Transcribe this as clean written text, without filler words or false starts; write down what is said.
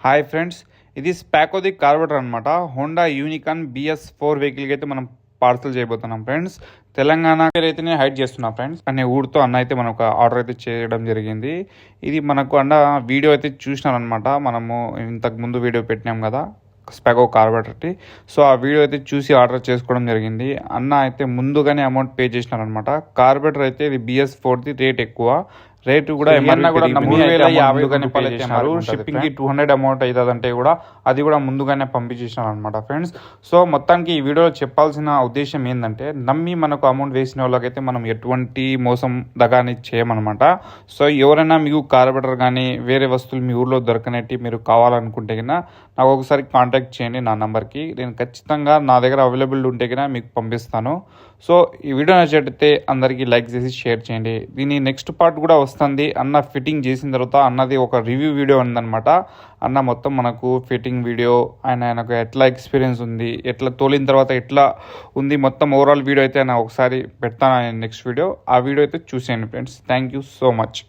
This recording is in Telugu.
హాయ్ ఫ్రెండ్స్, ఇది స్పాకోది కార్బెటర్ అనమాట. హోండా యూనికాన్ BS4 వెహికల్కి అయితే మనం పార్సల్ చేయబోతున్నాం ఫ్రెండ్స్. తెలంగాణ అయితేనే హైడ్ చేస్తున్నాం ఫ్రెండ్స్ అనే ఊరితో అన్న అయితే మనం ఒక ఆర్డర్ అయితే చేయడం జరిగింది. ఇది మనకు వీడియో అయితే చూసినారనమాట. మనము ఇంతకు ముందు వీడియో పెట్టినాం కదా స్పాకో కార్బెటర్కి. సో ఆ వీడియో అయితే చూసి ఆర్డర్ చేసుకోవడం జరిగింది. అన్న అయితే ముందుగానే అమౌంట్ పే చేసినారనమాట. కార్బెటర్ అయితే ఇది BS4ది రేట్ ఎక్కువ, రేటు కూడా ఏమన్నా కూడా 3,050 షిప్పింగ్కి 200 అమౌంట్ అవుతుందంటే కూడా అది కూడా ముందుగానే పంపించేసినాను అనమాట ఫ్రెండ్స్. సో మొత్తానికి ఈ వీడియోలో చెప్పాల్సిన ఉద్దేశం ఏంటంటే, నమ్మి మనకు అమౌంట్ వేసిన వాళ్ళకైతే మనం ఎటువంటి మోసం దగాని చేయమన్నమాట. సో ఎవరైనా మీకు కార్బెటర్ కానీ వేరే వస్తువులు మీ ఊర్లో దొరకనేటి మీరు కావాలనుకుంటే కన్నా నాకు ఒకసారి కాంటాక్ట్ చేయండి నా నెంబర్కి. నేను ఖచ్చితంగా నా దగ్గర అవైలబుల్ ఉంటే కన్నా మీకు పంపిస్తాను. సో ఈ వీడియో నచ్చితే అందరికీ లైక్ చేసి షేర్ చేయండి. దీని నెక్స్ట్ పార్ట్ కూడా వస్తుంది. అన్న ఫిట్టింగ్ చేసిన తర్వాత అన్నది ఒక రివ్యూ వీడియో ఉందన్నమాట. అన్న మొత్తం మనకు ఫిట్టింగ్ వీడియో, ఆయనకు ఎట్లా ఎక్స్పీరియన్స్ ఉంది, ఎట్లా తోలిన తర్వాత ఎట్లా ఉంది, మొత్తం ఓవరాల్ వీడియో అయితే ఆయన ఒకసారి పెడతాను నెక్స్ట్ వీడియో. ఆ వీడియో అయితే చూసేయండి friends. Thank you so much.